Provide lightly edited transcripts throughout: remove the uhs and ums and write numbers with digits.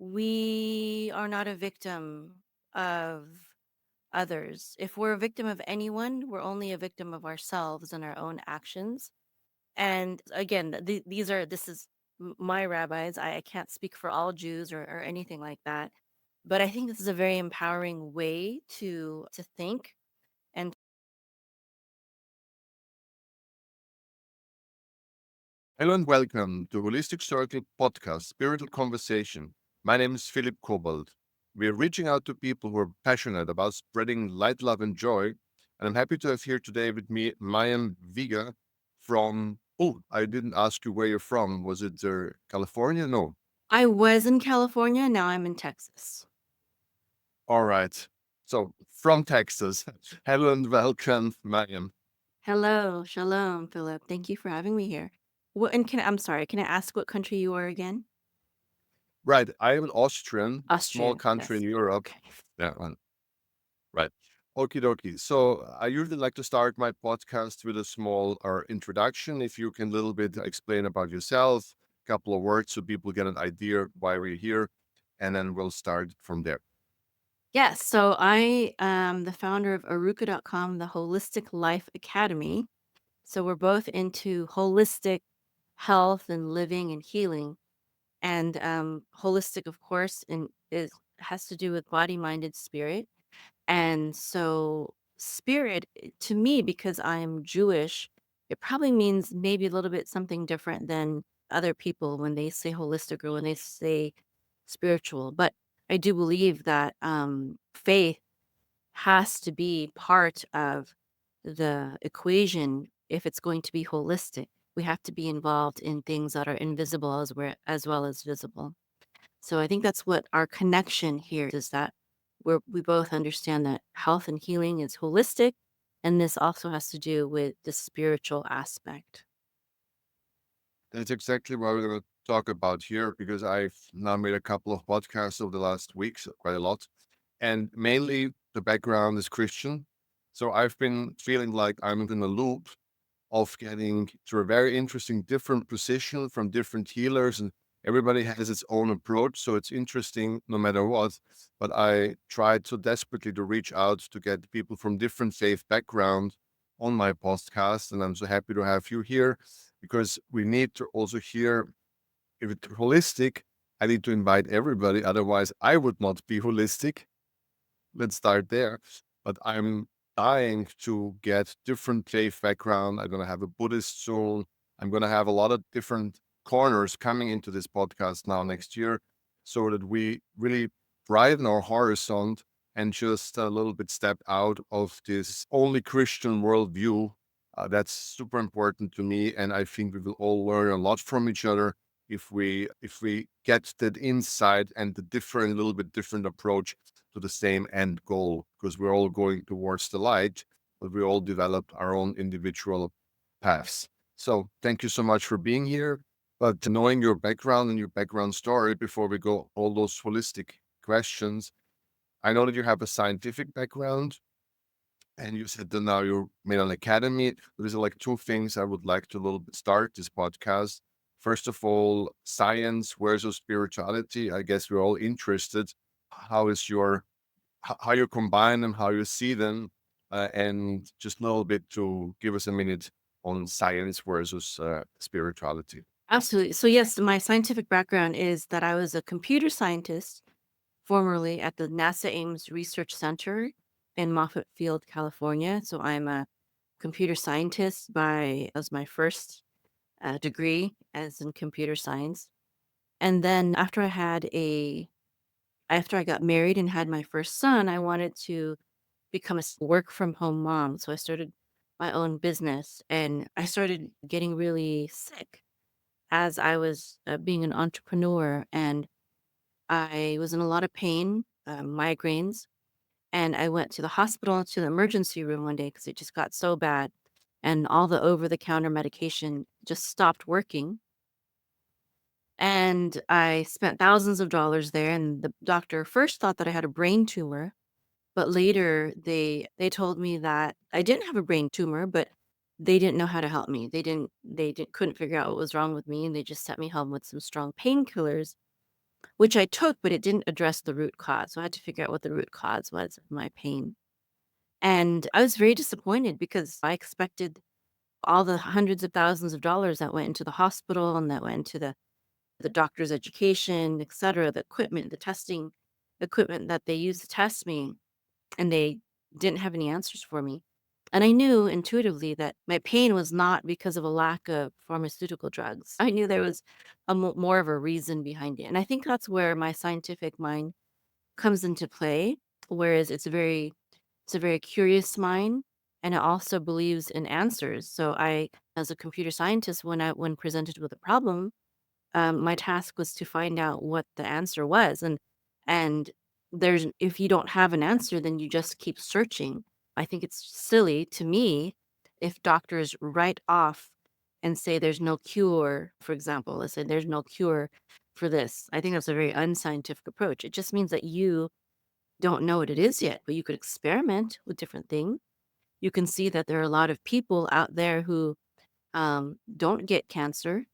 we are not a victim of others. If we're a victim of anyone, we're only a victim of ourselves and our own actions. And again, this is my rabbis. I can't speak for all Jews or anything like that. But I think this is a very empowering way to think. And Hello and welcome to Holistic Circle Podcast, Spiritual Conversation. My name is Philipp Kobald. We are reaching out to people who are passionate about spreading light, love, and joy. And I'm happy to have here today with me Mayim Vega from, I didn't ask you where you're from. Was it California? No. I was in California, now I'm in Texas. All right. So from Texas. Hello and welcome, Mayim. Hello, shalom, Philip. Thank you for having me here. I'm sorry, can I ask what country you are again? Right. I am an Austrian, small Austria. country in Yes. Europe. Okay. Yeah, right. Okie dokie. So I usually like to start my podcast with a small introduction. If you can a little bit explain about yourself, a couple of words so people get an idea why we're here, and then we'll start from there. Yes, so I am the founder of Aruka.com, the Holistic Life Academy. So we're both into holistic health and living and healing. And holistic, of course, has to do with body, mind, and spirit. And so spirit, to me, because I'm Jewish, it probably means maybe a little bit something different than other people when they say holistic or when they say spiritual. But I do believe that faith has to be part of the equation if it's going to be holistic. We have to be involved in things that are invisible as well as visible. So I think that's what our connection here is, that we both understand that health and healing is holistic, and this also has to do with the spiritual aspect. That's exactly what we're going to talk about here because I've now made a couple of podcasts over the last weeks, quite a lot. And mainly the background is Christian. So I've been feeling like I'm in a loop of getting to a very interesting different position from different healers, and everybody has its own approach, so it's interesting no matter what. But I tried so desperately to reach out to get people from different faith background on my podcast, and I'm so happy to have you here because we need to also hear if it's holistic. I need to invite everybody, otherwise I would not be holistic. Let's start there. But I'm dying to get different faith background. I'm going to have a Buddhist soul. I'm going to have a lot of different corners coming into this podcast now next year so that we really broaden our horizon and just a little bit step out of this only Christian worldview. That's super important to me. And I think we will all learn a lot from each other if we get that insight and the different, a little bit different approach to the same end goal, because we're all going towards the light, but we all developed our own individual paths. So thank you so much for being here. But knowing your background and your background story before we go all those holistic questions, I know that you have a scientific background and you said that now you're made an academy. There's like two things I would like to a little bit start this podcast. First of all, science versus spirituality. I guess we're all interested. How is your how you combine them, how you see them, and just a little bit to give us a minute on science versus spirituality. Absolutely. So yes, my scientific background is that I was a computer scientist formerly at the NASA Ames Research Center in Moffett Field, California. So I'm a computer scientist as my first degree as in computer science. And then after I got married and had my first son, I wanted to become a work from home mom. So I started my own business, and I started getting really sick as I was being an entrepreneur, and I was in a lot of pain, migraines, and I went to the hospital, to the emergency room one day because it just got so bad, and all the over the counter medication just stopped working. And I spent thousands of dollars there, and the doctor first thought that I had a brain tumor, but later they told me that I didn't have a brain tumor, but they didn't know how to help me. They didn't couldn't figure out what was wrong with me, and they just sent me home with some strong painkillers. which I took, but it didn't address the root cause. So I had to figure out what the root cause was of my pain. And I was very disappointed because I expected all the hundreds of thousands of dollars that went into the hospital and that went into the doctor's education, et cetera, the equipment, the testing equipment that they used to test me, and they didn't have any answers for me. And I knew intuitively that my pain was not because of a lack of pharmaceutical drugs. I knew there was more of a reason behind it. And I think that's where my scientific mind comes into play, whereas it's a very curious mind, and it also believes in answers. So I, as a computer scientist, when presented with a problem, my task was to find out what the answer was, and there's if you don't have an answer, then you just keep searching. I think it's silly to me if doctors write off and say there's no cure, for example. Let's say there's no cure for this. I think that's a very unscientific approach. It just means that you don't know what it is yet, but you could experiment with different things. You can see that there are a lot of people out there who don't get cancer,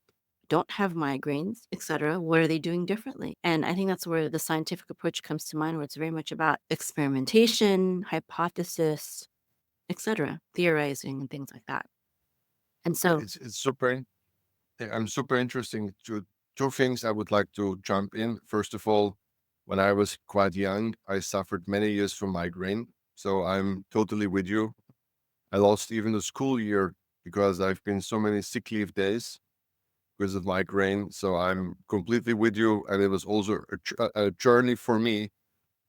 don't have migraines, etc. What are they doing differently? And I think that's where the scientific approach comes to mind, where it's very much about experimentation, hypothesis, etc., theorizing, and things like that. And so, It's super. I'm super interesting. Two things I would like to jump in. First of all, when I was quite young, I suffered many years from migraine. So I'm totally with you. I lost even the school year because I've been so many sick leave days because of migraine. So I'm completely with you. And it was also a journey for me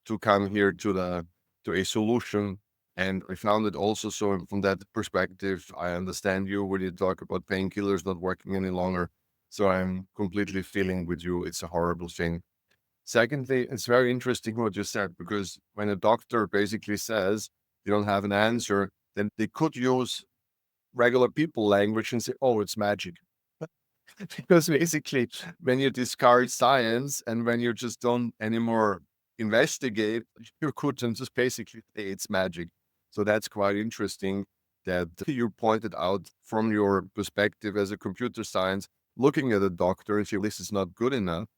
to come here to a solution. And I found it also so from that perspective, I understand you when you talk about painkillers not working any longer. So I'm completely feeling with you. It's a horrible thing. Secondly, it's very interesting what you said, because when a doctor basically says you don't have an answer, then they could use regular people language and say, oh, it's magic. Because basically, when you discard science and when you just don't anymore investigate, you could then just basically say it's magic. So that's quite interesting that you pointed out from your perspective as a computer science, looking at a doctor and say, this is not good enough,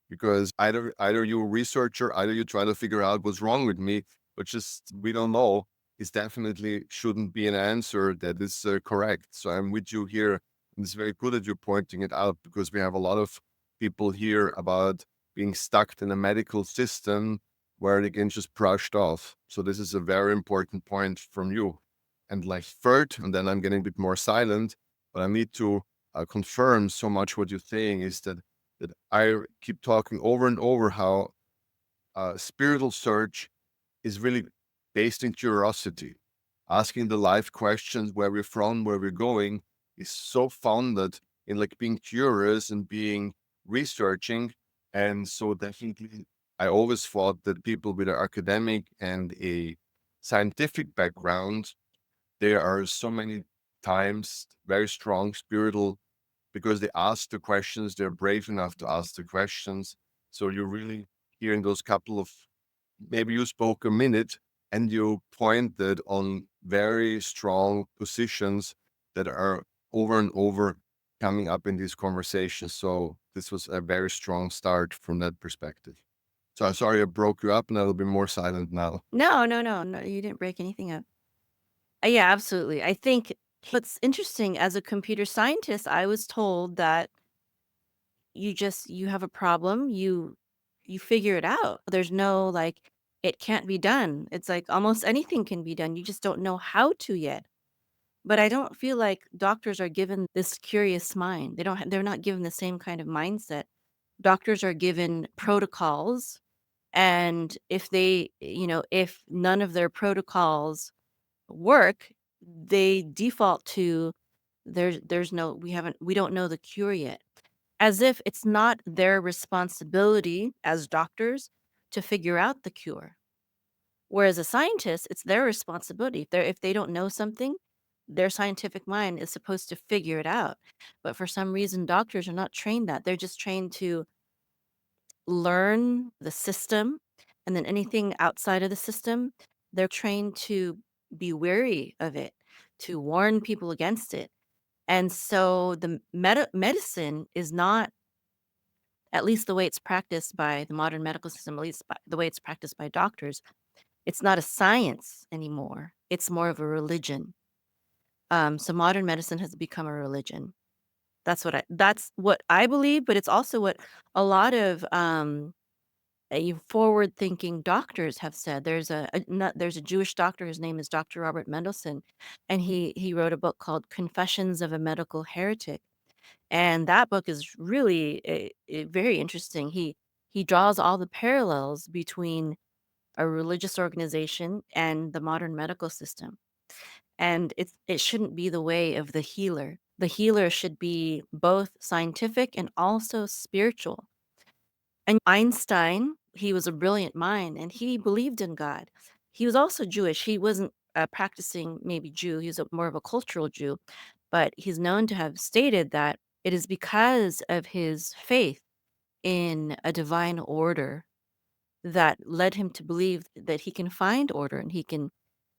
because either you're a researcher, either you try to figure out what's wrong with me, but just we don't know. It definitely shouldn't be an answer that is correct. So I'm with you here, and it's very good that you're pointing it out, because we have a lot of people here about being stuck in a medical system where they can just brushed off. So this is a very important point from you. And like third, and then I'm getting a bit more silent, but I need to confirm so much what you're saying is that I keep talking over and over how spiritual search is really based in curiosity. Asking the life questions, where we're from, where we're going, is so founded in like being curious and being researching. And so definitely, I always thought that people with an academic and a scientific background, there are so many times very strong spiritual, because they ask the questions, they're brave enough to ask the questions. So you're really hearing those couple of, maybe you spoke a minute and you pointed on very strong positions that are over and over coming up in these conversations. So this was a very strong start from that perspective. So I'm sorry I broke you up, and I'll be more silent now. no, no, no, no, you didn't break anything up. Yeah, absolutely. I think what's interesting as a computer scientist, I was told that you have a problem, you figure it out. There's no like it can't be done. It's like almost anything can be done. You just don't know how to yet. But I don't feel like doctors are given this curious mind. They're not given the same kind of mindset. Doctors are given protocols, and if if none of their protocols work, they default to there's no we don't know the cure yet. As if it's not their responsibility as doctors to figure out the cure. Whereas a scientist, it's their responsibility. If they don't know something, their scientific mind is supposed to figure it out. But for some reason, doctors are not trained that. They're just trained to learn the system, and then anything outside of the system, they're trained to be wary of it, to warn people against it. And so the medicine is not at least the way it's practiced by the modern medical system, at least by the way it's practiced by doctors, it's not a science anymore. It's more of a religion. So modern medicine has become a religion. That's what I believe, but it's also what a lot of forward-thinking doctors have said. There's a Jewish doctor, his name is Dr. Robert Mendelsohn, and he wrote a book called Confessions of a Medical Heretic, and that book is really, very interesting. He draws all the parallels between a religious organization and the modern medical system, and it shouldn't be the way of the healer. The healer should be both scientific and also spiritual. And Einstein, he was a brilliant mind and he believed in God. He was also Jewish. He wasn't a practicing maybe Jew, he was more of a cultural Jew, but he's known to have stated that it is because of his faith in a divine order that led him to believe that he can find order and he can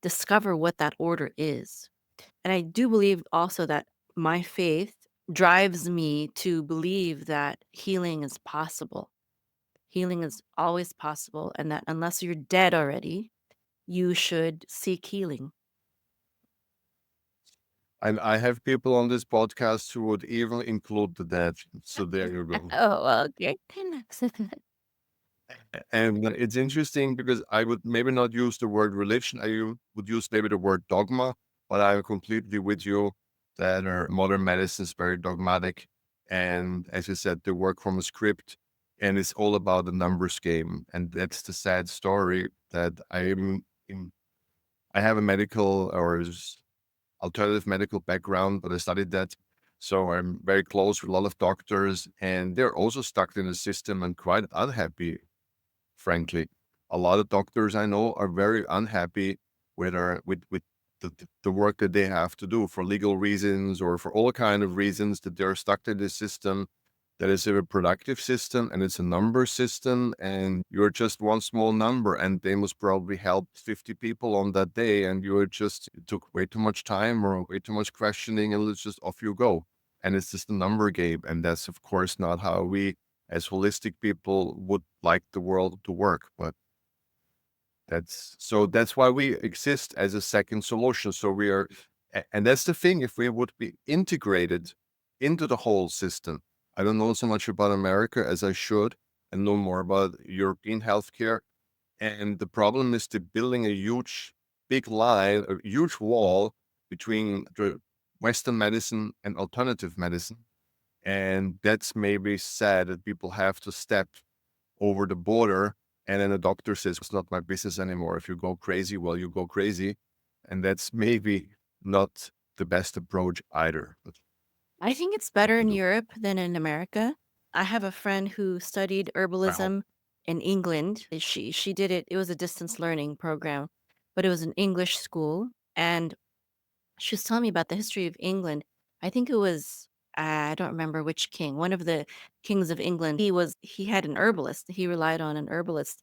discover what that order is. And I do believe also that my faith drives me to believe that healing is possible. Healing is always possible, and that unless you're dead already, you should seek healing. And I have people on this podcast who would even include the dead. So there you go. Oh, okay. And it's interesting because I would maybe not use the word religion. Would use maybe the word dogma, but I'm completely with you that modern medicine is very dogmatic. And as you said, they work from a script and it's all about the numbers game. And that's the sad story that I have a medical alternative medical background, but I studied that. So I'm very close with a lot of doctors and they're also stuck in the system and quite unhappy, frankly. A lot of doctors I know are very unhappy with the work that they have to do for legal reasons or for all kind of reasons that they're stuck in this system that is a reproductive system and it's a number system and you're just one small number and they must probably help 50 people on that day and it took way too much time or way too much questioning and it's just off you go. And it's just a number game. And that's of course not how we as holistic people would like the world to work. But that's why we exist as a second solution. So and that's the thing. If we would be integrated into the whole system, I don't know so much about America as I should, and know more about European healthcare. And the problem is to building a huge, big line, a huge wall between the Western medicine and alternative medicine. And that's maybe sad that people have to step over the border. And then the doctor says, it's not my business anymore. If you go crazy, well, you go crazy. And that's maybe not the best approach either. But I think it's what better to in do? Europe than in America. I have a friend who studied Wow. herbalism in England. She did it was a distance learning program, but it was an English school, and she was telling me about the history of England. I think it was I don't remember which king, one of the kings of England. He had an herbalist. He relied on an herbalist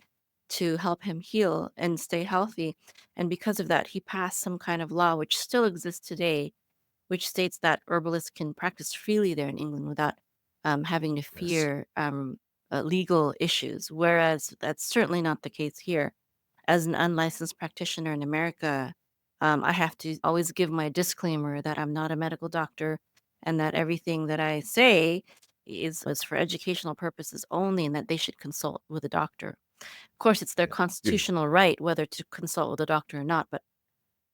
to help him heal and stay healthy. And because of that, he passed some kind of law which still exists today, which states that herbalists can practice freely there in England without having to Yes. fear legal issues. Whereas that's certainly not the case here. As an unlicensed practitioner in America, I have to always give my disclaimer that I'm not a medical doctor and that everything that I say is for educational purposes only and that they should consult with a doctor. Of course, it's their Yeah. You- constitutional right whether to consult with a doctor or not, but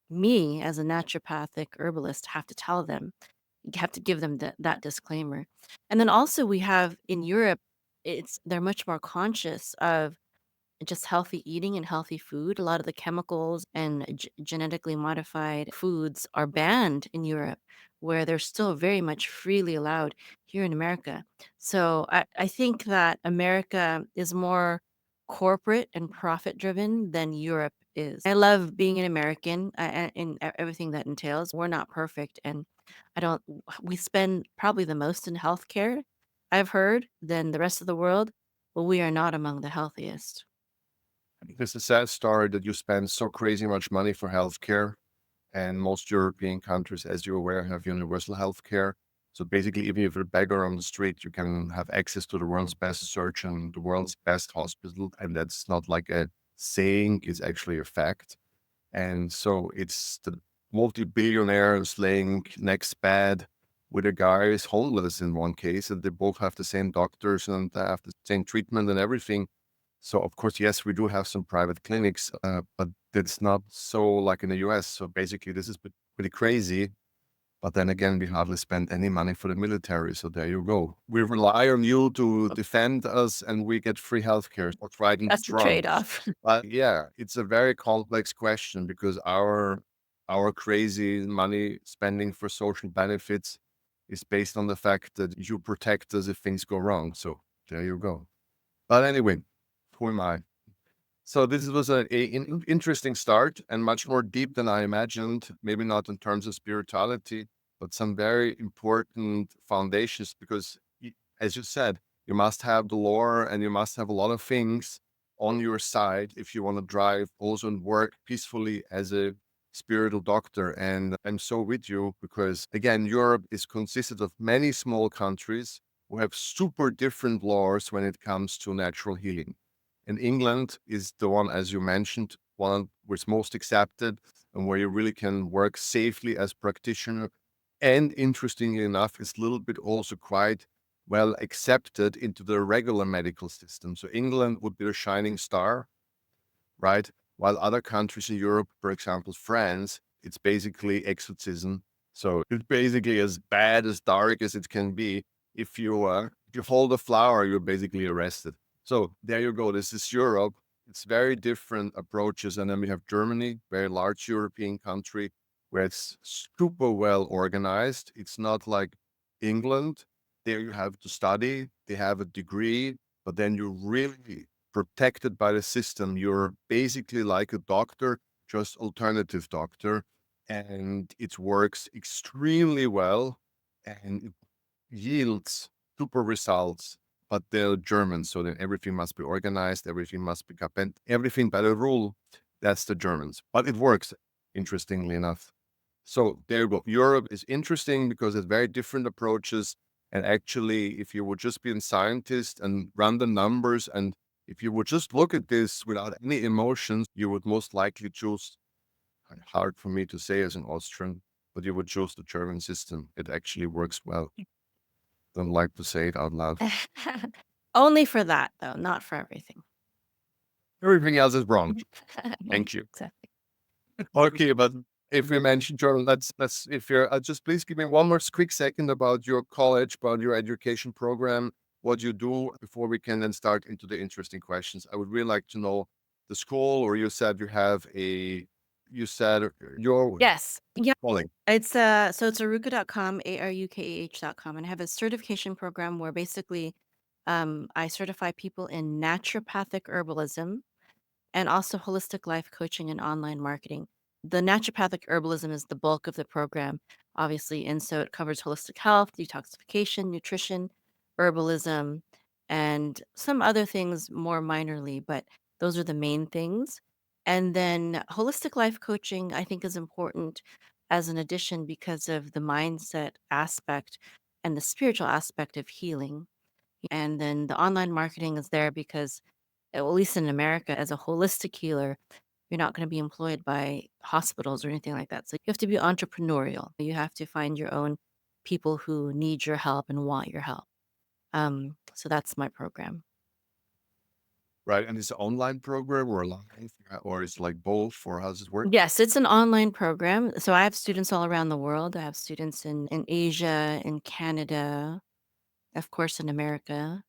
me as a naturopathic herbalist have to tell them, you have to give them that disclaimer. And then also we have in Europe, they're much more conscious of just healthy eating and healthy food. A lot of the chemicals and genetically modified foods are banned in Europe, where they're still very much freely allowed here in America. So I think that America is more corporate and profit driven than Europe is. I love being an American and everything that entails. We're not perfect. And I don't, we spend probably the most in healthcare, I've heard, than the rest of the world. Well, we are not among the healthiest. It's a sad story that you spend so crazy much money for healthcare. And most European countries, as you're aware, have universal healthcare. So basically, even if you're a beggar on the street, you can have access to the world's best surgeon, the world's best hospital. And that's not like a saying, it's actually a fact. And so it's the multi-billionaires laying next bed with a guy who's homeless in one case, and they both have the same doctors and they have the same treatment and everything. So of course, yes, we do have some private clinics, but it's not so like in the US. So basically, this is pretty crazy. But then again, we hardly spend any money for the military. So there you go. We rely on you to defend us and we get free healthcare or riding the That's the Trump. trade-off. But yeah, it's a very complex question because our crazy money spending for social benefits is based on the fact that you protect us if things go wrong. So there you go. But anyway, who am I? So this was an interesting start and much more deep than I imagined. Maybe not in terms of spirituality, but some very important foundations. Because, as you said, you must have the lore and you must have a lot of things on your side if you want to drive also and work peacefully as a spiritual doctor. And I'm so with you because again, Europe is consisted of many small countries who have super different laws when it comes to natural healing. And England is the one, as you mentioned, one which most accepted and where you really can work safely as practitioner. And interestingly enough, it's a little bit also quite well accepted into the regular medical system. So England would be the shining star, right? While other countries in Europe, for example, France, it's basically exorcism. So it's basically as bad, as dark as it can be. If you hold a flower, you're basically arrested. So there you go. This is Europe. It's very different approaches. And then we have Germany, very large European country, where it's super well organized. It's not like England. There you have to study, they have a degree, but then you really protected by the system. You're basically like a doctor, just alternative doctor, and it works extremely well and it yields super results. But they're German, so then everything must be organized, everything must be and everything by the rule. That's the Germans, but it works. Interestingly enough. So there you go. Europe is interesting because it's very different approaches. And actually, if you would just be a scientist and run the numbers, and if you would just look at this without any emotions, you would most likely choose, hard for me to say as an Austrian, but you would choose the German system. It actually works well. Don't like to say it out loud. Only for that, though, not for everything. Everything else is wrong. Yeah, Thank you. exactly. Okay, but if we mention German, let's if you're just please give me one more quick second about your college, about your education program, what you do before we can then start into the interesting questions. I would really like to know the school, or you said you have you said your Yes. Yeah. calling. It's aruka.com, arukah.com, and I have a certification program where basically I certify people in naturopathic herbalism and also holistic life coaching and online marketing. The naturopathic herbalism is the bulk of the program, obviously. And so it covers holistic health, detoxification, nutrition, herbalism, and some other things more minorly, but those are the main things. And then holistic life coaching, I think, is important as an addition because of the mindset aspect and the spiritual aspect of healing. And then the online marketing is there because at least in America, as a holistic healer, you're not going to be employed by hospitals or anything like that. So you have to be entrepreneurial. You have to find your own people who need your help and want your help. So that's my program. Right, and it's an online program or live, or it's like both, or how does it work? Yes, it's an online program. So I have students all around the world. I have students in Asia, in Canada, of course, in America.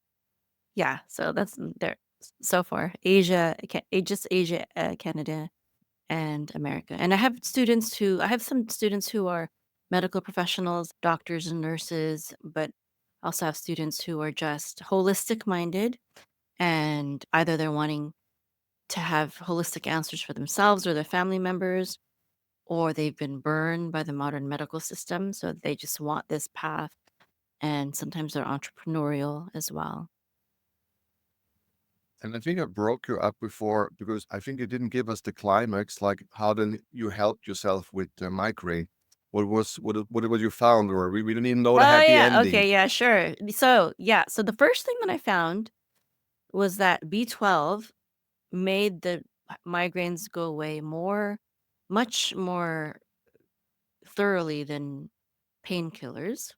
Yeah, so that's there so far. Just Asia, Canada, and America. And I have some students who are medical professionals, doctors and nurses, but also have students who are just holistic minded and either they're wanting to have holistic answers for themselves or their family members, or they've been burned by the modern medical system. So they just want this path. And sometimes they're entrepreneurial as well. And I think I broke you up before because I think you didn't give us the climax, like how then you helped yourself with the migraine. what you found, or we didn't even know the Oh, happy yeah, ending. okay, yeah, sure. So, yeah, so the first thing that I found was that B12 made the migraines go away much more thoroughly than painkillers,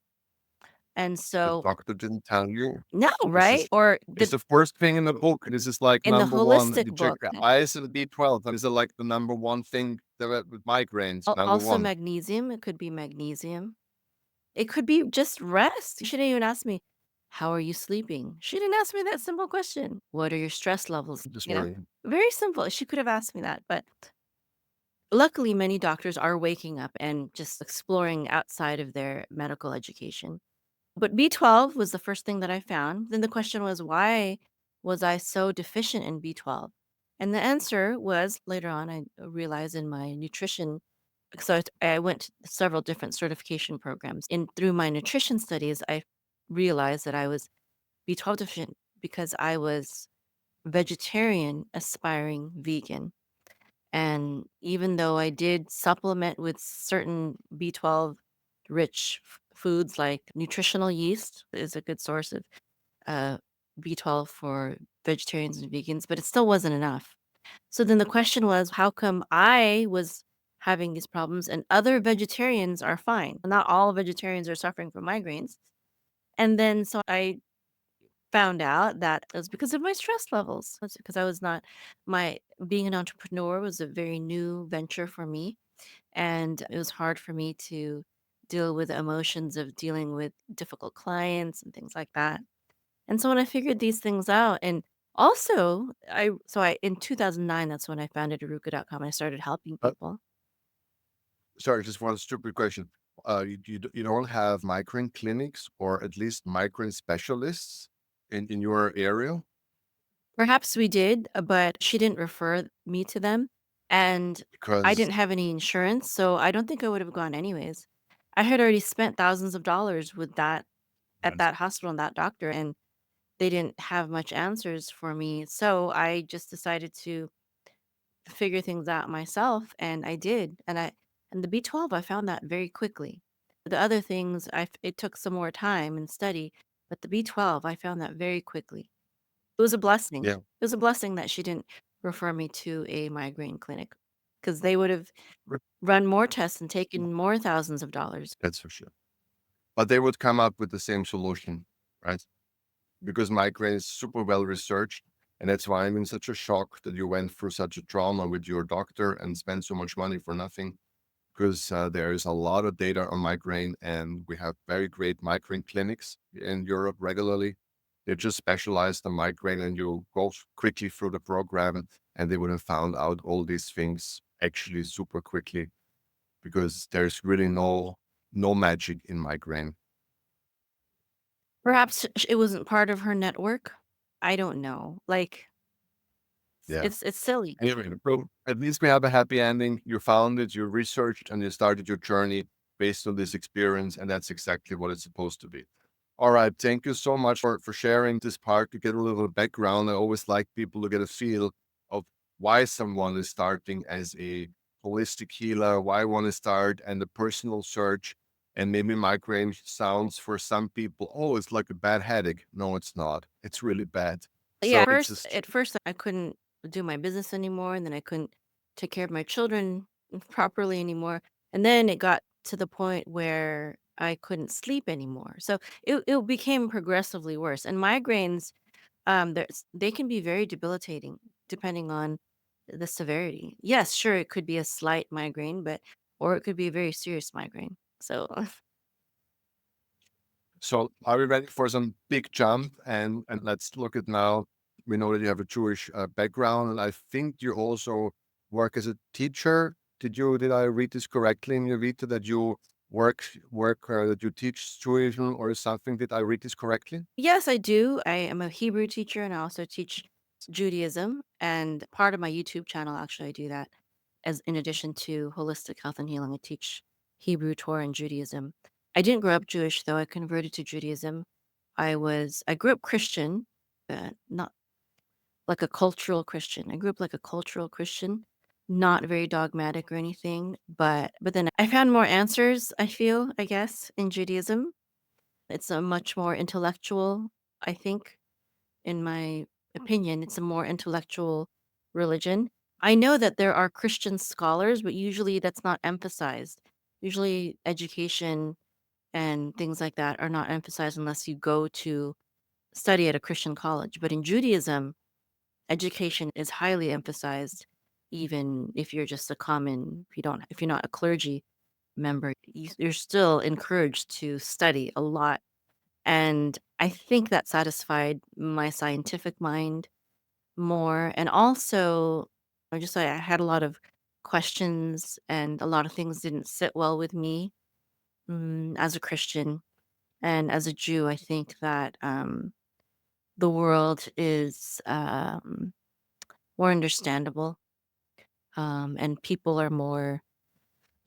and The so doctor didn't tell you. no, This right? is Or it's the first thing in the book. This is like in the number one. holistic You check book, why is it B12? And is it like the number one thing that with migraines? Number also one. magnesium, it could be magnesium. It could be just rest. She didn't even ask me, "How are you sleeping?" She didn't ask me that simple question. "What are your stress levels?" Just You know? worry. Very simple. She could have asked me that, but luckily, many doctors are waking up and just exploring outside of their medical education. But B12 was the first thing that I found. Then the question was, why was I so deficient in B12? And the answer was later on, I realized in my nutrition, because I went to several different certification programs. And through my nutrition studies, I realized that I was B12 deficient because I was vegetarian, aspiring vegan. And even though I did supplement with certain B12 rich foods like nutritional yeast is a good source of uh, B12 for vegetarians and vegans, but it still wasn't enough. So then the question was, how come I was having these problems and other vegetarians are fine? Not all vegetarians are suffering from migraines. And then so I found out that it was because of my stress levels. It's because I was not my being an entrepreneur was a very new venture for me, and it was hard for me to deal with the emotions of dealing with difficult clients and things like that. And so when I figured these things out, and also I in 2009, that's when I founded Aruka.com. I started helping Uh, people. Sorry, just one stupid question. You don't have migraine clinics or at least migraine specialists in your area? Perhaps we did, but she didn't refer me to them, and I Because didn't have any insurance, so I don't think I would have gone anyways. I had already spent thousands of dollars with that at that's that hospital and that doctor, and they didn't have much answers for me. So I just decided to figure things out myself, and I did. And the B12, I found that very quickly. The other things, it took some more time and study, but the B12, I found that very quickly. It was a blessing. yeah, It was a blessing that she didn't refer me to a migraine clinic because they would have r- run more tests and taken more thousands of dollars. that's for sure. But they would come up with the same solution, right? Because migraine is super well researched. And that's why I'm in such a shock that you went through such a trauma with your doctor and spent so much money for nothing. Because there is a lot of data on migraine, and we have very great migraine clinics in Europe regularly. They're just specialized on migraine, and you go quickly through the program, and they would have found out all these things actually super quickly because there's really no magic in migraine. Perhaps it wasn't part of her network. I don't know. Like Yeah. it's silly. Anyway, bro, at least we have a happy ending. You found it, you researched, and you started your journey based on this experience, and that's exactly what it's supposed to be. All right, thank you so much for sharing this part to get a little background. I always like people to get a feel of why someone is starting as a holistic healer, why one is start, and the personal search. And maybe migraine sounds for some people, oh, it's like a bad headache. No, it's not. It's really bad. Yeah, So it's just, at first I couldn't do my business anymore, and then I couldn't take care of my children properly anymore. And then it got to the point where I couldn't sleep anymore. So it became progressively worse. And migraines, they can be very debilitating depending on the severity. Yes, sure, it could be a slight migraine, but or it could be a very serious migraine. So so are we ready for some big jump? And let's look at now. We know that you have a Jewish background, and I think you also work as a teacher. Did I read this correctly in your vita that you work that you teach Judaism or something? Did I read this correctly? yes, I do. I am a Hebrew teacher and I also teach Judaism. And part of my YouTube channel, actually, I do that as in addition to holistic health and healing. I teach Hebrew, Torah, and Judaism. I didn't grow up Jewish, though. I converted to Judaism. I grew up Christian, not like a cultural Christian. I grew up like a cultural Christian. not very dogmatic or anything, but then I found more answers, I feel, I guess, in Judaism. It's a much more intellectual, I think, in my opinion, it's a more intellectual religion. I know that there are Christian scholars, but usually that's not emphasized. Usually education and things like that are not emphasized unless you go to study at a Christian college. But in Judaism, education is highly emphasized, even if you're just a common, if you're not a clergy member, you're still encouraged to study a lot. And I think that satisfied my scientific mind more. And also, I had a lot of questions and a lot of things didn't sit well with me as a Christian. And as a Jew, I think that the world is more understandable, and people are more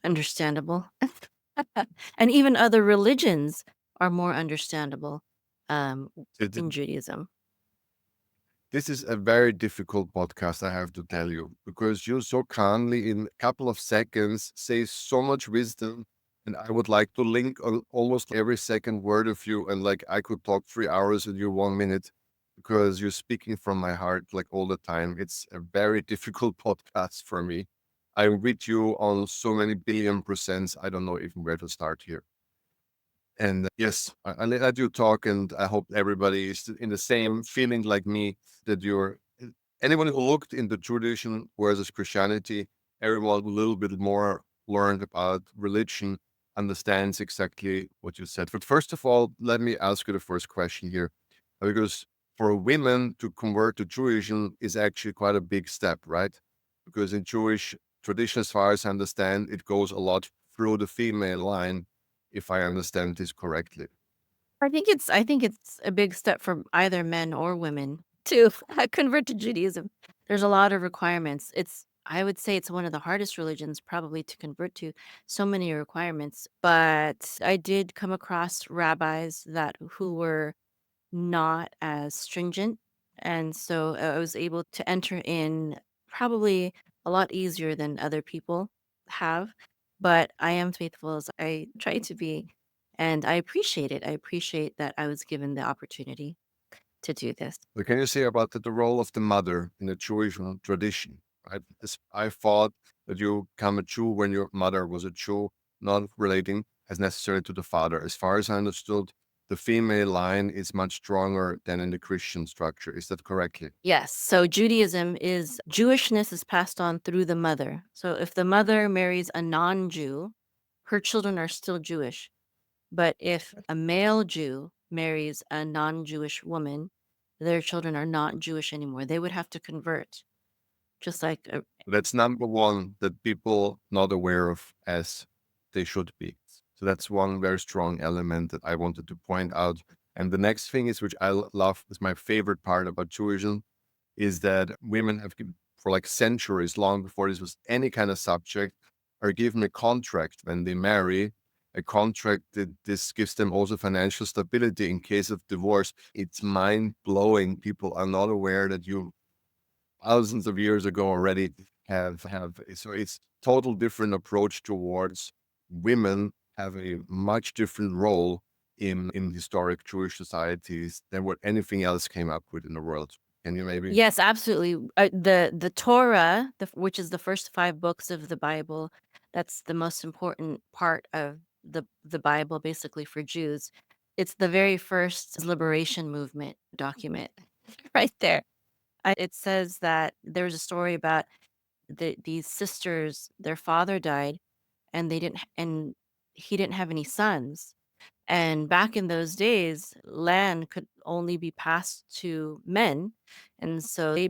understandable. And even other religions are more understandable um, It, in Judaism. This is a very difficult podcast, I have to tell you, because you so calmly, in a couple of seconds, say so much wisdom. And I would like to link on almost every second word of you. And like I could talk 3 hours with you 1 minute because you're speaking from my heart like all the time. It's a very difficult podcast for me. I'm with you on so many billion percents. I don't know even where to start here. And yes, I let you talk, and I hope everybody is in the same feeling like me that you're anyone who looked into tradition versus Christianity, everyone a little bit more learned about religion, understands exactly what you said. But first of all, let me ask you the first question here, because for women to convert to Judaism is actually quite a big step, right? Because in Jewish tradition, as far as I understand, it goes a lot through the female line, if I understand this correctly. I think it's a big step for either men or women to convert to Judaism. There's a lot of requirements. I would say it's one of the hardest religions probably to convert to. So many requirements, but I did come across rabbis that who were not as stringent, and so I was able to enter in probably a lot easier than other people have, but I am faithful as I try to be, and I appreciate it. I appreciate that I was given the opportunity to do this. What can you say about the role of the mother in the Jewish tradition? Right? I thought that you become a Jew when your mother was a Jew, not relating as necessary to the father. As far as I understood, the female line is much stronger than in the Christian structure. Is that correctly? Yes, so Judaism is Jewishness is passed on through the mother. So if the mother marries a non-Jew, her children are still Jewish. But if a male Jew marries a non-Jewish woman, their children are not Jewish anymore. They would have to convert, just like a That's number one that people not aware of as they should be. So that's one very strong element that I wanted to point out. And the next thing is, which I love, is my favorite part about Judaism, is that women have for like centuries, long before this was any kind of subject, are given a contract when they marry, a contract that this gives them also financial stability in case of divorce. It's mind blowing. People are not aware that you thousands of years ago already have so it's total different approach towards women have a much different role in historic Jewish societies than what anything else came up with in the world. Can you maybe Yes, absolutely. The Torah, which is the first 5 books of the Bible, that's the most important part of the Bible basically for Jews. It's the very first liberation movement document right there. It says that there was a story about these sisters, their father died and and he didn't have any sons. And back in those days, land could only be passed to men. And so they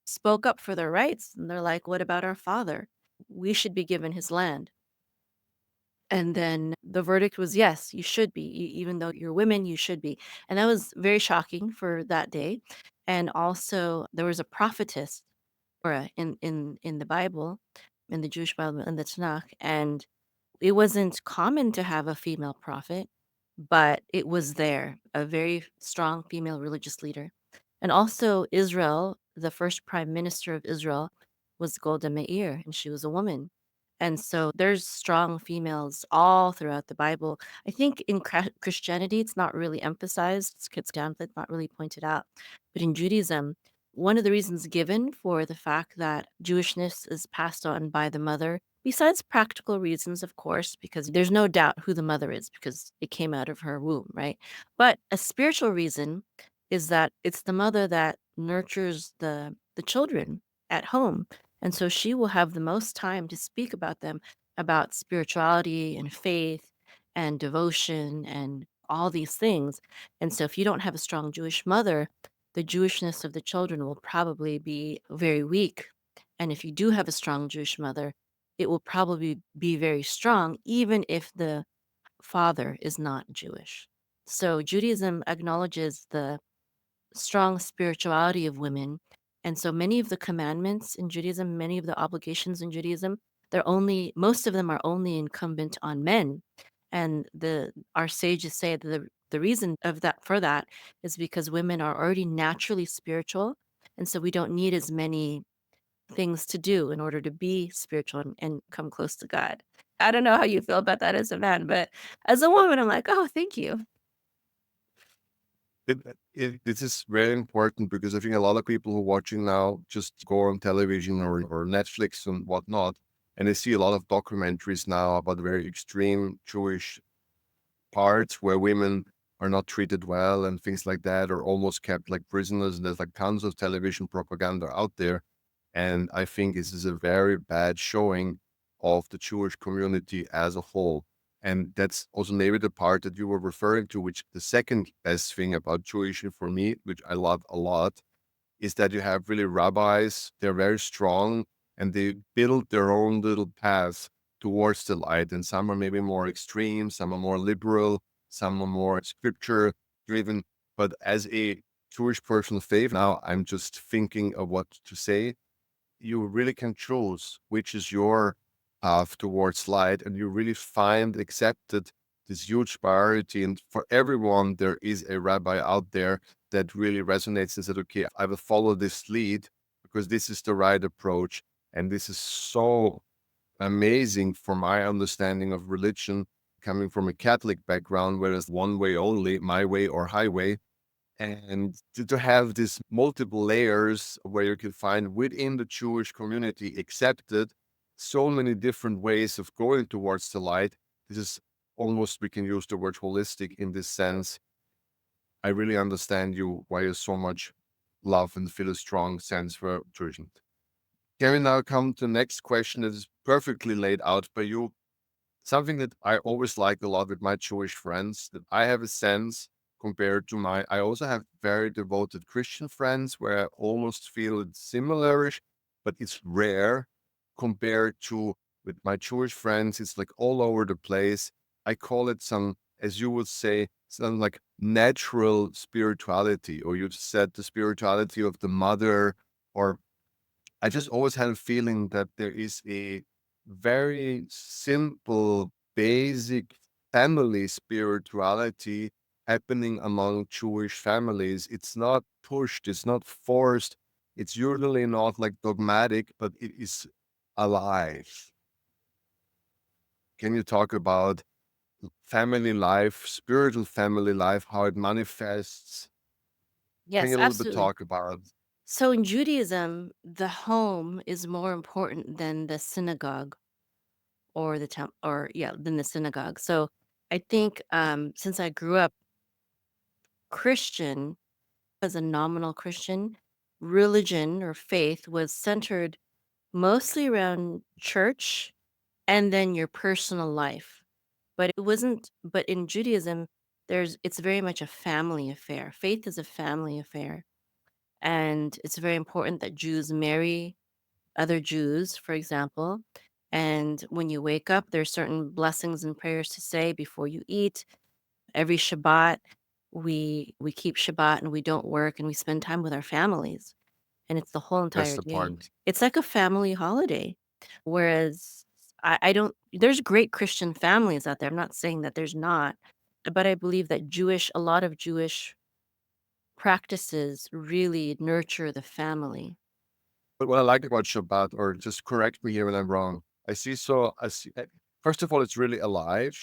spoke up for their rights. And they're like, what about our father? We should be given his land. And then the verdict was yes, you should be. Even though you're women, you should be. And that was very shocking for that day. And also, there was a prophetess in the Bible, in the Jewish Bible, in the Tanakh. And it wasn't common to have a female prophet, but it was there, a very strong female religious leader. And also Israel, the first prime minister of Israel, was Golda Meir, and she was a woman. And so there's strong females all throughout the Bible. I think in Christianity, it's not really emphasized, it's down, it's not really pointed out. But in Judaism, one of the reasons given for the fact that Jewishness is passed on by the mother, besides practical reasons, of course, because there's no doubt who the mother is because it came out of her womb, right? But a spiritual reason is that it's the mother that nurtures the children at home, and so she will have the most time to speak about them, about spirituality and faith and devotion and all these things. And so if you don't have a strong Jewish mother, the Jewishness of the children will probably be very weak. And if you do have a strong Jewish mother, it will probably be very strong, even if the father is not Jewish. So Judaism acknowledges the strong spirituality of women. And so many of the commandments in Judaism, many of the obligations in Judaism, most of them are only incumbent on men. And our sages say that the reason of that for that is because women are already naturally spiritual. And so we don't need as many things to do in order to be spiritual and come close to God. I don't know how you feel about that as a man, but as a woman, I'm like, oh, thank you. This is very important because I think a lot of people who are watching now just go on television or Netflix and whatnot, and they see a lot of documentaries now about very extreme Jewish parts where women are not treated well and things like that, or almost kept like prisoners. There's like tons of television propaganda out there. And I think this is a very bad showing of the Jewish community as a whole. And that's also maybe the part that you were referring to, which the second best thing about Jewish for me, which I love a lot, is that you have really rabbis, they're very strong and they build their own little path towards the light. And some are maybe more extreme, some are more liberal, some are more scripture driven. But as a Jewish person of faith, now I'm just thinking of what to say. You really can choose which is your path towards light, and you really find accepted this huge priority. And for everyone, there is a rabbi out there that really resonates and said, okay, I will follow this lead because this is the right approach. And this is so amazing for my understanding of religion, coming from a Catholic background, where it's one way only, my way or highway. And to have these multiple layers where you can find within the Jewish community accepted so many different ways of going towards the light. This is almost, we can use the word holistic in this sense. I really understand you, why you so much love and feel a strong sense for Jewishness. Can we now come to the next question that is perfectly laid out by you? Something that I always like a lot with my Jewish friends, that I have a sense compared to I also have very devoted Christian friends where I almost feel it's similarish, but it's rare compared to with my Jewish friends. It's like all over the place. I call it some, as you would say, some like natural spirituality, or you said the spirituality of the mother, or I just always had a feeling that there is a very simple, basic family spirituality happening among Jewish families. It's not pushed, it's not forced, it's usually not like dogmatic, but it is alive. Can you talk about family life, spiritual family life, how it manifests? Can Yes, you a little bit absolutely. talk about? So in Judaism, the home is more important than the synagogue or the temple, or yeah, than the synagogue. So I think since I grew up Christian, as a nominal Christian, religion or faith was centered mostly around church and then your personal life. But it wasn't, but in Judaism, it's very much a family affair. Faith is a family affair. And it's very important that Jews marry other Jews, for example. And when you wake up, there's certain blessings and prayers to say before you eat. Every Shabbat, we keep Shabbat and we don't work and we spend time with our families. And it's the whole That's entire the day. part. It's like a family holiday. Whereas I don't, there's great Christian families out there. I'm not saying that there's not, but I believe that a lot of Jewish practices really nurture the family. But what I like about Shabbat, or just correct me here when I'm wrong, I see, first of all, it's really alive.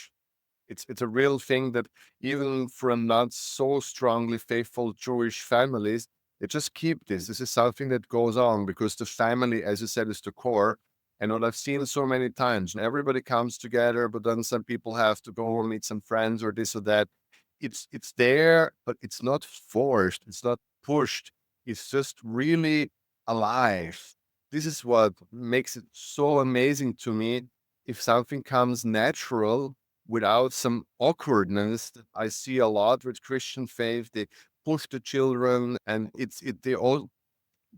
It's a real thing that even for not so strongly faithful Jewish families, they just keep this. This is something that goes on because the family, as you said, is the core. And what I've seen so many times, everybody comes together, but then some people have to go and meet some friends or this or that. It's there, but it's not forced. It's not pushed. It's just really alive. This is what makes it so amazing to me. If something comes natural without some awkwardness that I see a lot with Christian faith. They push the children, and they all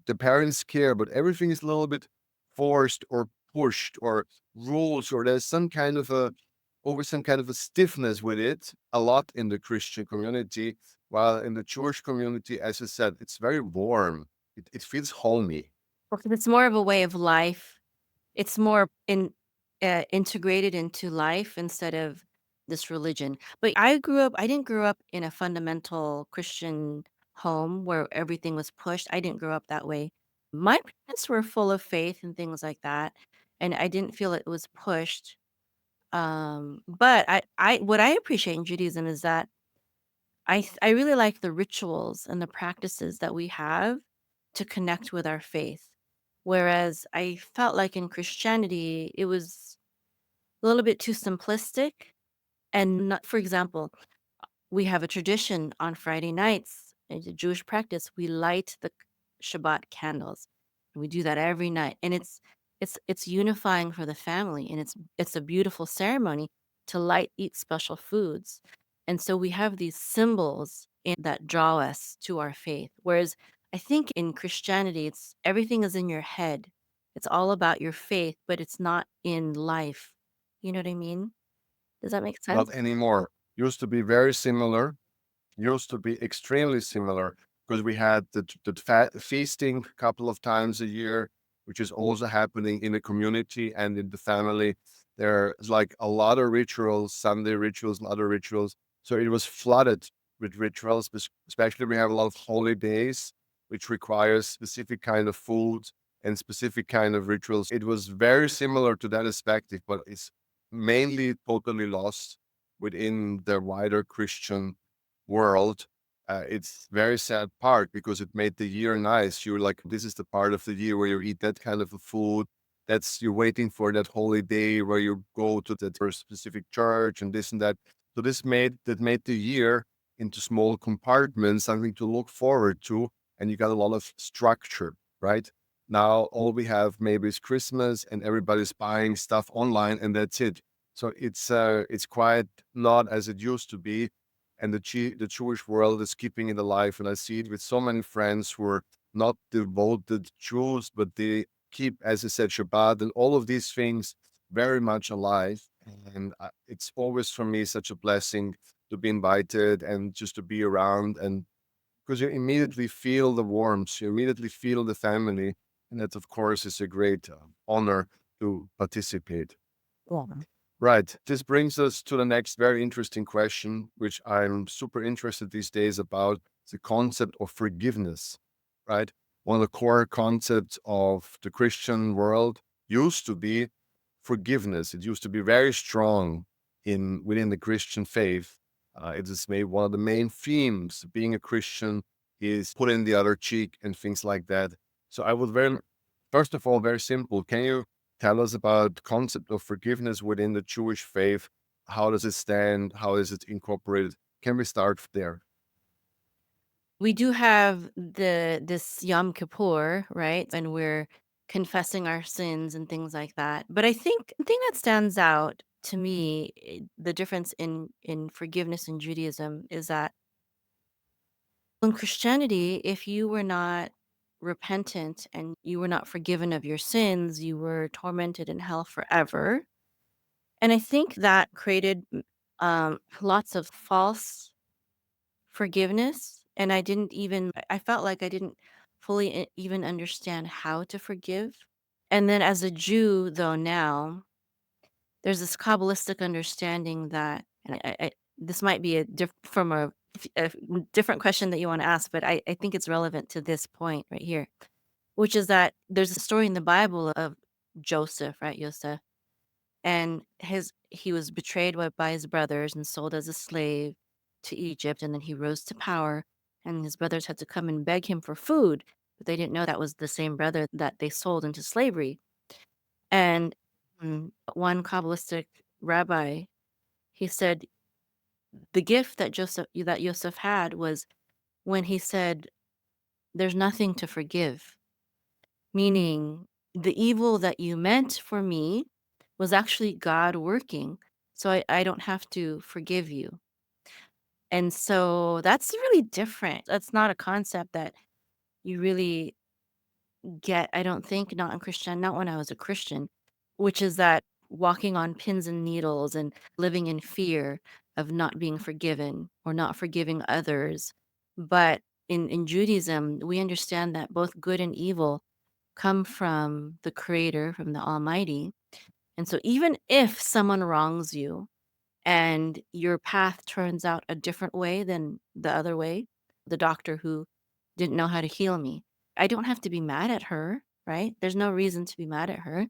the parents care, but everything is a little bit forced or pushed or rules, or there's some kind of a over some kind of a stiffness with it a lot in the Christian community, while in the Jewish community, as I said, it's very warm. It feels homey. Because it's more of a way of life. It's more integrated into life instead of this religion. But I didn't grow up in a fundamental Christian home where everything was pushed. I didn't grow up that way. My parents were full of faith and things like that, and I didn't feel it was pushed. But what I appreciate in Judaism is that I really like the rituals and the practices that we have to connect with our faith. Whereas I felt like in Christianity, it was a little bit too simplistic and not, for example, we have a tradition on Friday nights. It's a Jewish practice. We light the Shabbat candles. We do that every night, and it's unifying for the family, and it's a beautiful ceremony to light eat special foods. And so we have these symbols that draw us to our faith. Whereas I think in Christianity, it's everything is in your head. It's all about your faith, but it's not in life. You know what I mean? Does that make sense? Not anymore. Used to be very similar, used to be extremely similar because we had feasting a couple of times a year, which is also happening in the community and in the family. There's like a lot of rituals, Sunday rituals, and other rituals. So it was flooded with rituals, especially we have a lot of holidays, which requires specific kind of food and specific kind of rituals. It was very similar to that perspective, but it's mainly totally lost within the wider Christian world. It's very sad part because it made the year nice. You're like, this is the part of the year where you eat that kind of a food. That's you're waiting for that holy day where you go to that first specific church and this and that. So this made the year into small compartments, something to look forward to, and you got a lot of structure, right? Now all we have maybe is Christmas and everybody's buying stuff online and that's it. So it's quite not as it used to be, and the Jewish world is keeping it alive. And I see it with so many friends who are not devoted Jews, but they keep, as I said, Shabbat and all of these things very much alive. And it's always for me such a blessing to be invited and just to be around, and because you immediately feel the warmth, you immediately feel the family, and that of course is a great honor to participate. Yeah. Right. This brings us to the next very interesting question, which I'm super interested these days about the concept of forgiveness, right? One of the core concepts of the Christian world used to be forgiveness. It used to be very strong in within the Christian faith. It is maybe one of the main themes. Being a Christian is putting the other cheek and things like that. So I would very, first of all, very simple. Can you tell us about concept of forgiveness within the Jewish faith? How does it stand? How is it incorporated? Can we start there? We do have this Yom Kippur, right? And we're confessing our sins and things like that. But I think the thing that stands out to me, the difference in forgiveness in Judaism is that in Christianity, if you were not repentant and you were not forgiven of your sins, you were tormented in hell forever. And I think that created lots of false forgiveness, and I felt like I didn't fully even understand how to forgive. And then as a Jew, though, now, there's this Kabbalistic understanding that and I this might be from a different question that you wanna ask, but I think it's relevant to this point right here. which is that there's a story in the Bible of Joseph, right? Joseph. And he was betrayed by his brothers and sold as a slave to Egypt, and then he rose to power, and his brothers had to come and beg him for food, but they didn't know that was the same brother that they sold into slavery. And one Kabbalistic rabbi, he said the gift that Joseph had was when he said, "There's nothing to forgive," meaning the evil that you meant for me was actually God working, so I don't have to forgive you. And so that's really different. That's not a concept that you really get, I don't think, not when I was a Christian, which is that walking on pins and needles and living in fear of not being forgiven or not forgiving others. But in Judaism, we understand that both good and evil come from the Creator, from the Almighty. And so even if someone wrongs you, and your path turns out a different way than the other way, the doctor who didn't know how to heal me, I don't have to be mad at her, right? There's no reason to be mad at her.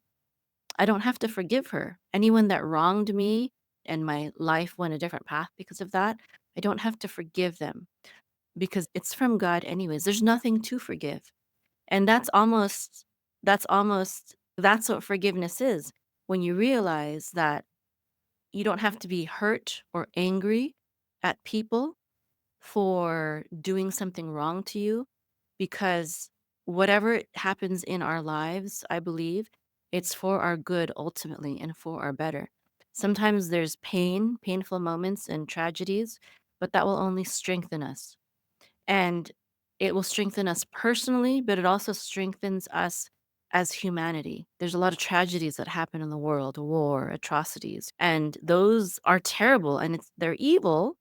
I don't have to forgive her. Anyone that wronged me and my life went a different path because of that, I don't have to forgive them because it's from God anyways. There's nothing to forgive. And that's what forgiveness is. When you realize that you don't have to be hurt or angry at people for doing something wrong to you because whatever happens in our lives, I believe it's for our good ultimately and for our better. Sometimes there's painful moments and tragedies, but that will only strengthen us. And it will strengthen us personally, but it also strengthens us as humanity. There's a lot of tragedies that happen in the world, war, atrocities, and those are terrible and they're evil,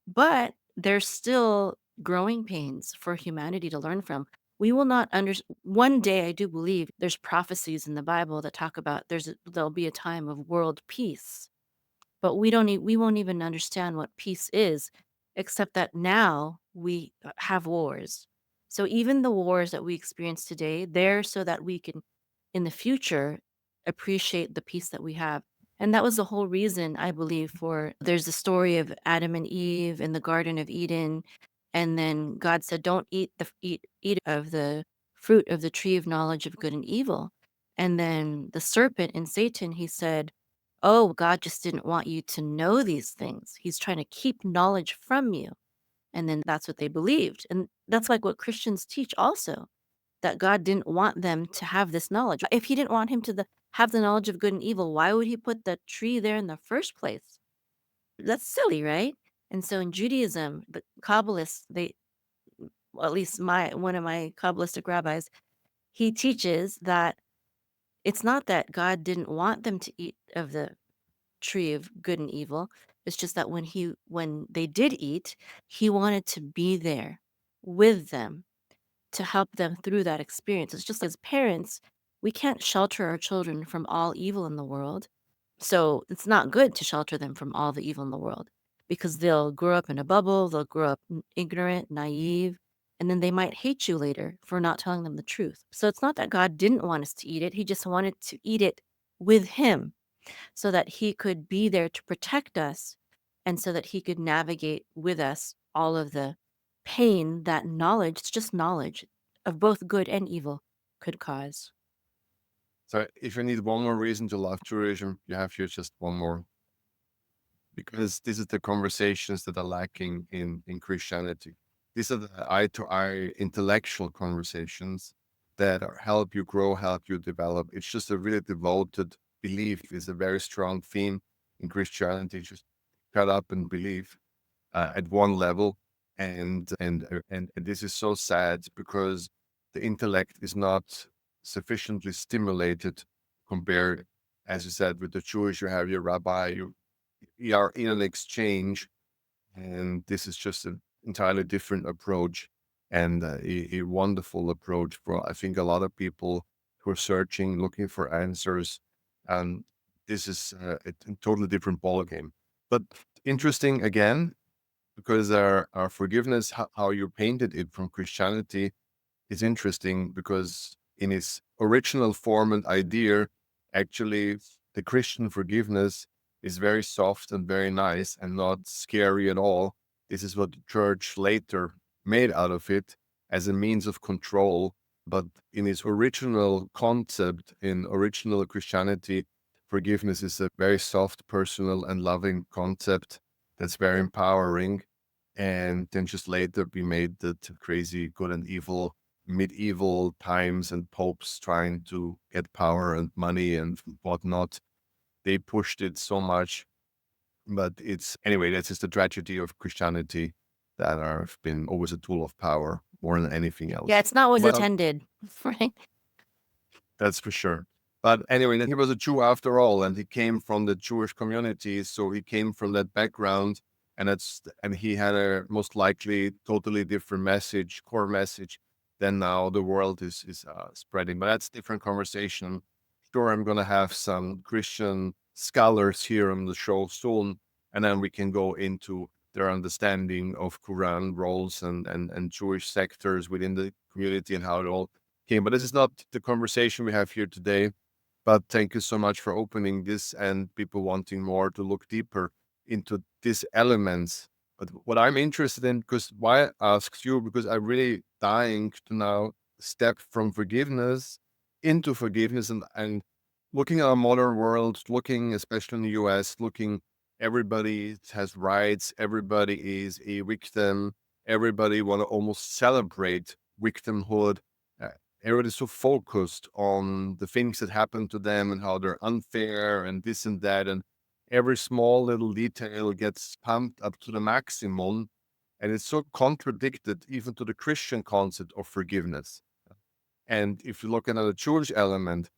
but they're still growing pains for humanity to learn from. We will not under One day I do believe there's prophecies in the Bible that talk about there'll be a time of world peace. But we won't even understand what peace is, except that now we have wars. So even the wars that we experience today, they're so that we can, in the future, appreciate the peace that we have. And that was the whole reason, I believe, for there's the story of Adam and Eve in the Garden of Eden, and then God said, "Don't eat of the fruit of the tree of knowledge of good and evil." And then the serpent and Satan, he said, "Oh, God just didn't want you to know these things. He's trying to keep knowledge from you." And then that's what they believed. And that's like what Christians teach also, that God didn't want them to have this knowledge. If he didn't want him to have the knowledge of good and evil, why would he put the tree there in the first place? That's silly, right? And so in Judaism, the Kabbalists, well, at least one of my Kabbalistic rabbis, he teaches that it's not that God didn't want them to eat of the tree of good and evil. It's just that when they did eat, he wanted to be there with them to help them through that experience. It's just as parents, we can't shelter our children from all evil in the world. So it's not good to shelter them from all the evil in the world because they'll grow up in a bubble, they'll grow up ignorant, naive, and then they might hate you later for not telling them the truth. So it's not that God didn't want us to eat it, he just wanted to eat it with him so that he could be there to protect us and so that he could navigate with us all of the pain that knowledge, it's just knowledge of both good and evil, could cause. So if you need one more reason to love Judaism, you have here just one more, because this is the conversations that are lacking in Christianity. These are the eye to eye intellectual conversations that help you grow, help you develop. It's just a really devoted belief is a very strong theme in Christianity. Just shut up and believe at one level, and this is so sad because the intellect is not sufficiently stimulated compared, as you said, with the Jewish. You have your rabbi, you are in an exchange, and this is just an entirely different approach, and a wonderful approach for, I think, a lot of people who are searching, looking for answers. And this is a totally different ballgame. But interesting again, because our forgiveness, how you painted it from Christianity, is interesting because in its original form and idea, actually, the Christian forgiveness is very soft and very nice and not scary at all. This is what the church later made out of it as a means of control. But in its original concept, in original Christianity, forgiveness is a very soft, personal, and loving concept that's very empowering. And then just later we made that crazy good and evil medieval times and popes trying to get power and money and whatnot. They pushed it so much, but it's anyway, that's just the tragedy of Christianity that have been always a tool of power more than anything Yeah, else. it's not what was Well, intended, right? that's for sure. But anyway, he was a Jew after all, and he came from the Jewish community, so he came from that background, and he had a most likely totally different message, core message, than now the world is spreading. But that's a different conversation. Sure, I'm gonna have some Christian scholars here on the show soon, and then we can go into their understanding of Quran roles and Jewish sectors within the community and how it all came. But this is not the conversation we have here today. But thank you so much for opening this and people wanting more to look deeper into these elements. But what I'm interested in, because why I ask you, because I'm really dying to now step from forgiveness into forgiveness and looking at our modern world, looking especially in the US, looking everybody has rights, everybody is a victim, everybody want to almost celebrate victimhood. Uh, Everybody's so focused on the things that happen to them and how they're unfair and this and that. And every small little detail gets pumped up to the maximum. And it's so contradicted even to the Christian concept of forgiveness. And if you look at the Jewish element,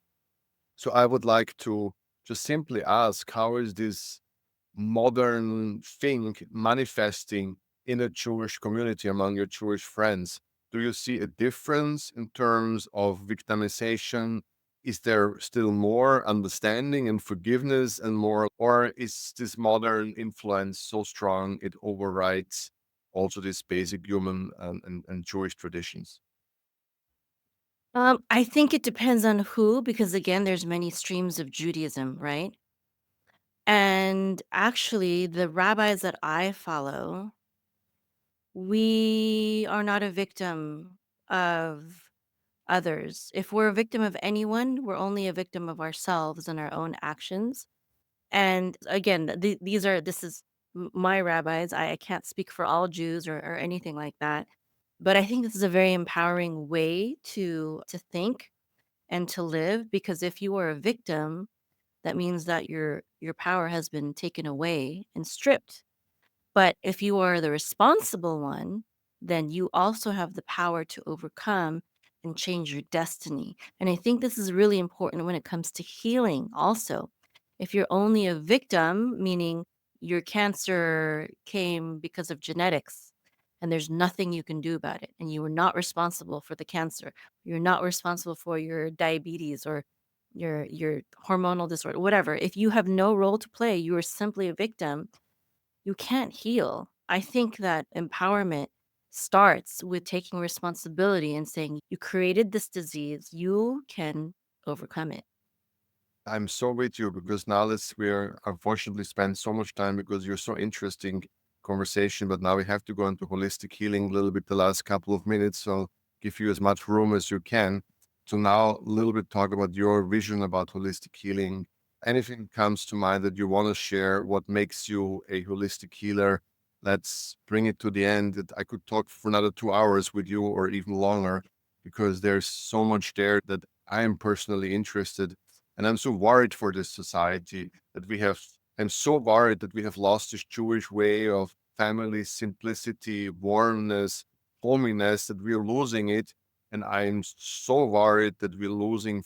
so I would like to just simply ask, how is this modern thing manifesting in a Jewish community among your Jewish friends? Do you see a difference in terms of victimization? Is there still more understanding and forgiveness and more, or is this modern influence so strong it overrides also these basic human and Jewish traditions? I think it depends on who, because again, there's many streams of Judaism, right? And actually, the rabbis that I follow, we are not a victim of others. If we're a victim of anyone, we're only a victim of ourselves and our own actions. And again, this is my rabbis. I can't speak for all Jews or anything like that. But I think this is a very empowering way to think and to live, because if you are a victim, that means that your power has been taken away and stripped. But if you are the responsible one, then you also have the power to overcome and change your destiny. And I think this is really important when it comes to healing also. If you're only a victim, meaning your cancer came because of genetics and there's nothing you can do about it, and you were not responsible for the cancer, you're not responsible for your diabetes or your hormonal disorder, whatever. If you have no role to play, you are simply a victim, you can't heal. I think that empowerment starts with taking responsibility and saying, you created this disease, you can overcome it. I'm so with you because now we're unfortunately spend so much time because you're so interesting conversation, but now we have to go into holistic healing a little bit the last couple of minutes. So give you as much room as you can. So now a little bit talk about your vision about holistic healing. Anything comes to mind that you want to share, what makes you a holistic healer? Let's bring it to the end. That I could talk for another 2 hours with you or even longer because there's so much there that I am personally interested, and I'm so worried for this society that we have. I'm so worried that we have lost this Jewish way of family simplicity, warmness, hominess, that we're losing it. And I'm so worried that we're losing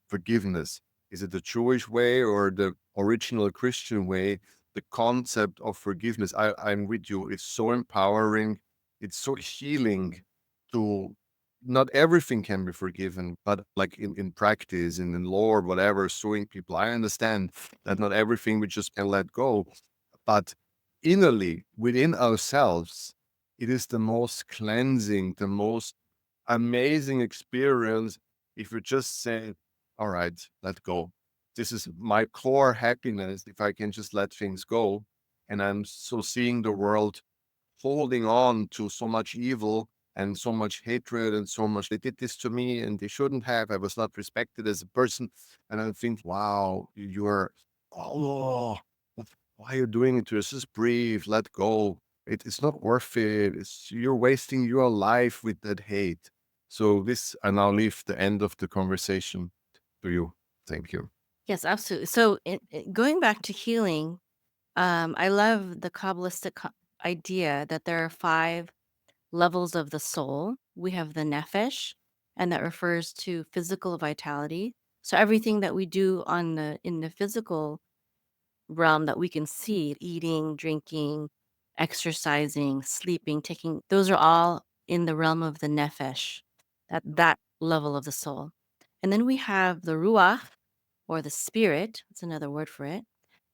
forgiveness. Is it the Jewish way or the original Christian way? The concept of forgiveness, I'm with you. It's so empowering. It's so healing to not everything can be forgiven, but like in practice, in law or whatever, suing people, I understand that not everything we just can let go. But innerly, within ourselves, it is the most cleansing, the most amazing experience If you just say, all right, let go. This is my core happiness if I can just let things go. And I'm so seeing the world holding on to so much evil and so much hatred and so much they did this to me and they shouldn't have. I was not respected as a person. And I think, wow, you're oh why are you doing it to us? Just breathe, let go. It's not worth it. You're wasting your life with that hate. So this I now leave the end of the conversation to you. Thank you. Yes, absolutely. So, going back to healing, I love the Kabbalistic idea that there are five levels of the soul. We have the nefesh, and that refers to physical vitality. So everything that we do on the in the physical realm that we can see, eating, drinking, exercising, sleeping, taking, those are all in the realm of the nefesh, that level of the soul. And then we have the ruach, or the spirit. That's another word for it.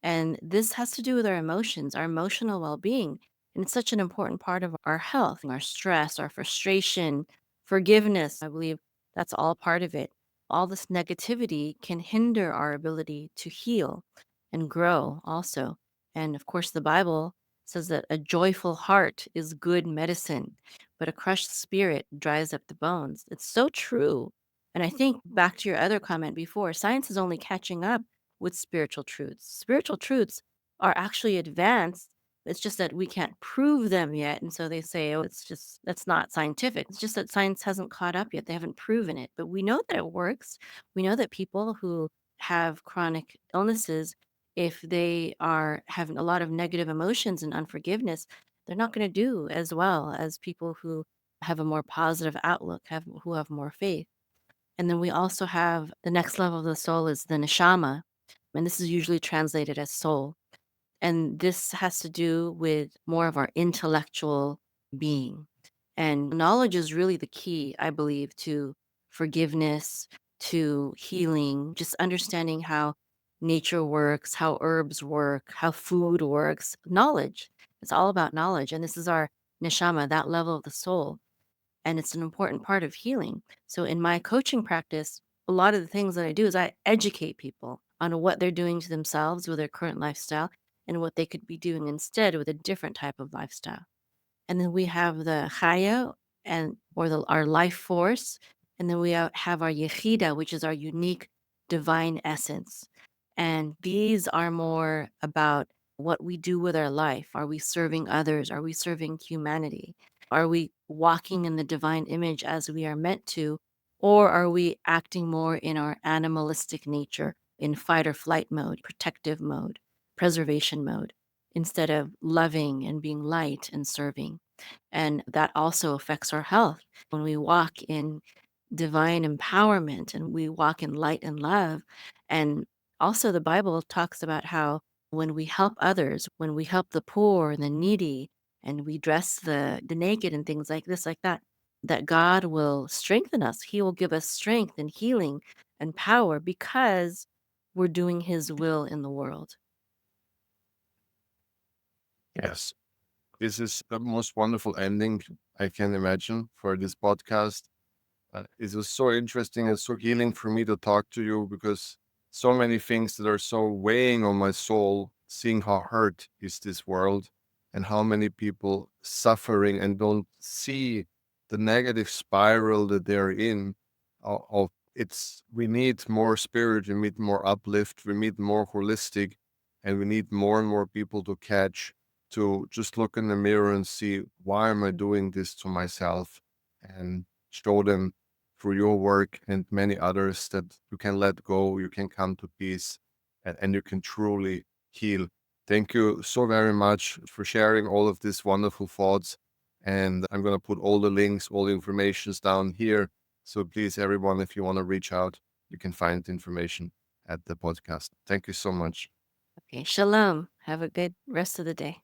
And this has to do with our emotions, our emotional well being. And it's such an important part of our health, our stress, our frustration, forgiveness. I believe that's all part of it. All this negativity can hinder our ability to heal and grow also. And of course, the Bible says that a joyful heart is good medicine, but a crushed spirit dries up the bones. It's so true. And I think back to your other comment before, science is only catching up with spiritual truths. Spiritual truths are actually advanced. It's just that we can't prove them yet. And so they say, oh, it's just, that's not scientific. It's just that science hasn't caught up yet. They haven't proven it. But we know that it works. We know that people who have chronic illnesses, if they are having a lot of negative emotions and unforgiveness, they're not going to do as well as people who have a more positive outlook, who have more faith. And then we also have the next level of the soul is the neshama, and this is usually translated as soul. And this has to do with more of our intellectual being. And knowledge is really the key, I believe, to forgiveness, to healing, just understanding how nature works, how herbs work, how food works. Knowledge. It's all about knowledge. And this is our neshama, that level of the soul, and it's an important part of healing. So in my coaching practice, a lot of the things that I do is I educate people on what they're doing to themselves with their current lifestyle and what they could be doing instead with a different type of lifestyle. And then we have the chaya, and or our life force, and then we have our yechida, which is our unique divine essence. And these are more about what we do with our life. Are we serving others? Are we serving humanity? Are we walking in the divine image as we are meant to? Or are we acting more in our animalistic nature, in fight or flight mode, protective mode, preservation mode, instead of loving and being light and serving? And that also affects our health. When we walk in divine empowerment and we walk in light and love. And also, the Bible talks about how when we help others, when we help the poor and the needy, and we dress the naked and things like that, that God will strengthen us. He will give us strength and healing and power because we're doing His will in the world. Yes. This is the most wonderful ending I can imagine for this podcast. It was so interesting and so healing for me to talk to you because so many things that are so weighing on my soul, seeing how hurt is this world and how many people suffering and don't see the negative spiral that they're in. Of it's we need more spirit, we need more uplift, we need more holistic, and we need more and more people to catch to just look in the mirror and see why am I doing this to myself and show them through your work and many others that you can let go, you can come to peace, and you can truly heal. Thank you so very much for sharing all of these wonderful thoughts. And I'm going to put all the links, all the informations down here. So please, everyone, if you want to reach out, you can find information at the podcast. Thank you so much. Okay, shalom. Have a good rest of the day.